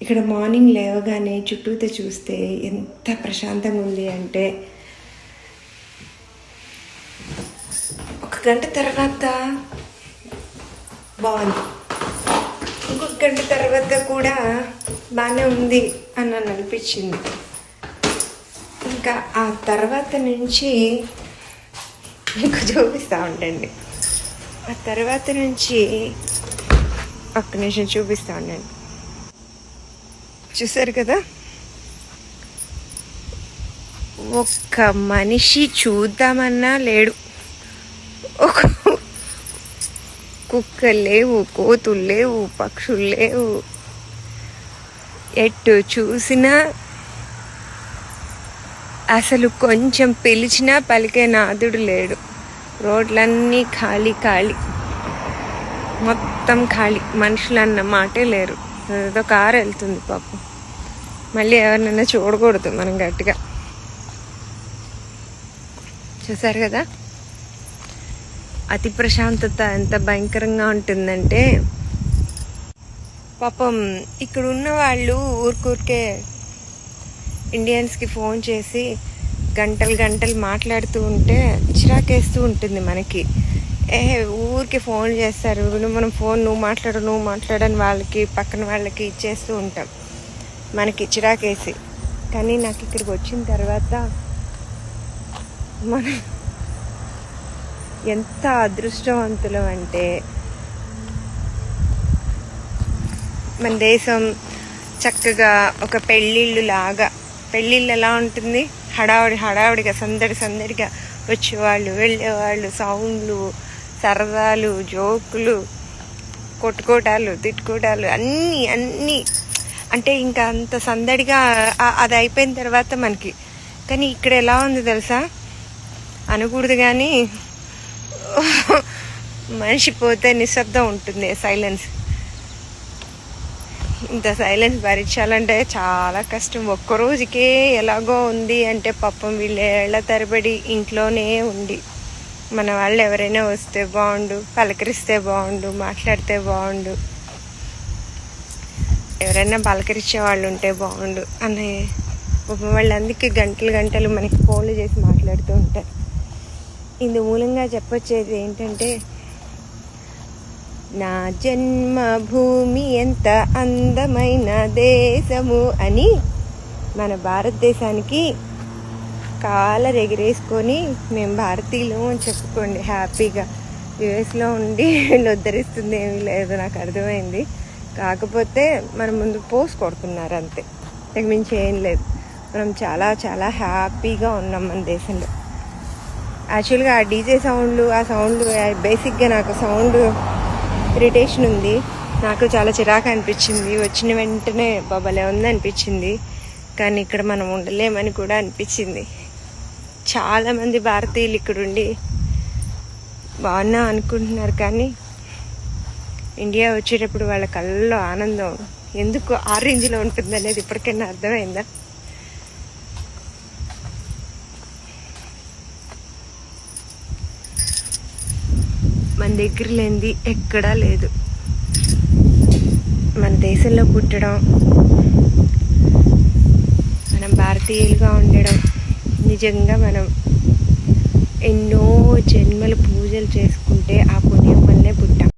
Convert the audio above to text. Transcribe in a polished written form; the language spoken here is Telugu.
ఇక్కడ మార్నింగ్ లేవగానే చుట్టూతో చూస్తే ఎంత ప్రశాంతంగా ఉంది అంటే, ఒక గంట తర్వాత బాగుంది, ఇంకొక గంట తర్వాత కూడా బాగానే ఉంది అని నన్ను అనిపించింది. ఇంకా ఆ తర్వాత నుంచి మీకు చూపిస్తూ ఉండండి. ఆ తర్వాత నుంచి ఒక్క నిమిషం చూపిస్తూ ఉండండి. చూసారు కదా, ఒక్క మనిషి చూద్దామన్నా లేడు. ఒక కుక్కలు లేవు, కోతులు లేవు, పక్షులు లేవు. ఎటు చూసినా అసలు కొంచెం పిలిచినా పలికే నాదుడు లేడు. రోడ్లన్నీ ఖాళీ ఖాళీ, మొత్తం ఖాళీ. మనుషులు అన్న మాటే లేరు. ఏదో కారు వెళ్తుంది పాపం. మళ్ళీ ఎవరినైనా చూడకూడదు మనం గట్టిగా. చూసారు కదా, అతి ప్రశాంతత ఎంత భయంకరంగా ఉంటుందంటే, పాపం ఇక్కడ ఉన్న వాళ్ళు ఊరికే ఇండియన్స్కి ఫోన్ చేసి గంటలు గంటలు మాట్లాడుతూ ఉంటే చిరాకేస్తూ ఉంటుంది మనకి. ఊరికి ఫోన్ చేస్తారు, మనం ఫోన్ నువ్వు మాట్లాడని వాళ్ళకి, పక్కన వాళ్ళకి ఇచ్చేస్తూ ఉంటాం మనకి చిరాకేసి. కానీ నాకు ఇక్కడికి వచ్చిన తర్వాత మనం ఎంత అదృష్టవంతులం అంటే, మన దేశం చక్కగా ఒక పెళ్ళిళ్ళు ఎలా ఉంటుంది, హడావుడిగా సందడిగా వచ్చేవాళ్ళు వెళ్ళేవాళ్ళు, సౌండ్లు, సరదాలు, జోకులు, కొట్టుకోటాలు, తిట్టుకోటాలు, అన్నీ అంటే ఇంకా అంత సందడిగా అది అయిపోయిన తర్వాత మనకి. కానీ ఇక్కడ ఎలా ఉంది తెలుసా, అనకూడదు కానీ మనిషి పోతే నిశ్శబ్దం ఉంటుంది, సైలెన్స్. ఇంత సైలెన్స్ భరించాలంటే చాలా కష్టం. ఒక్కరోజుకే ఎలాగో ఉంది అంటే పాపం వీళ్ళు ఏళ్ల తరబడి ఇంట్లోనే ఉండి, మన వాళ్ళు ఎవరైనా వస్తే బాగుండు, పలకరిస్తే బాగుండు, మాట్లాడితే బాగుండు, ఎవరైనా పలకరించే వాళ్ళు ఉంటే బాగుండు అనే పాపం వాళ్ళందరికీ గంటలు మనకి ఫోన్లు చేసి మాట్లాడుతూ ఉంటారు. ఇందు మూలంగా చెప్పొచ్చేది ఏంటంటే, నా జన్మభూమి ఎంత అందమైన దేశము అని మన భారతదేశానికి కాలర్ ఎగిరేసుకొని మేము భారతీయులు అని చెప్పుకోండి హ్యాపీగా. యుఎస్లో ఉండి వీళ్ళు ఉద్ధరిస్తుంది ఏమీ లేదు, నాకు అర్థమైంది. కాకపోతే మన ముందు పోస్ట్ కొడుతున్నారు అంతే, ఇక మించి ఏం లేదు. మనం చాలా చాలా హ్యాపీగా ఉన్నాం మన దేశంలో. యాక్చువల్గా ఆ డీజే సౌండ్లు, ఆ సౌండ్లు బేసిక్గా నాకు సౌండ్ ఇరిటేషన్ ఉంది. నాకు చాలా చిరాకు అనిపించింది. వచ్చిన వెంటనే బాబాలే ఉంది అనిపించింది. కానీ ఇక్కడ మనం ఉండలేమని కూడా అనిపించింది. చాలామంది భారతీయులు ఇక్కడుండి బాగున్నా అనుకుంటున్నారు, కానీ ఇండియా వచ్చేటప్పుడు వాళ్ళ కళ్ళలో ఆనందం ఎందుకు ఆ రేంజ్లో ఉంటుంది అనేది ఇప్పటికైనా అర్థమైందా? మన దగ్గర లేనిది ఎక్కడా లేదు. మన దేశంలో పుట్టడం, మనం భారతీయులుగా ఉండడం, నిజంగా మనం ఎన్నో జన్మల పూజలు చేసుకుంటే ఆ పుణ్యం వల్లే పుట్టాం.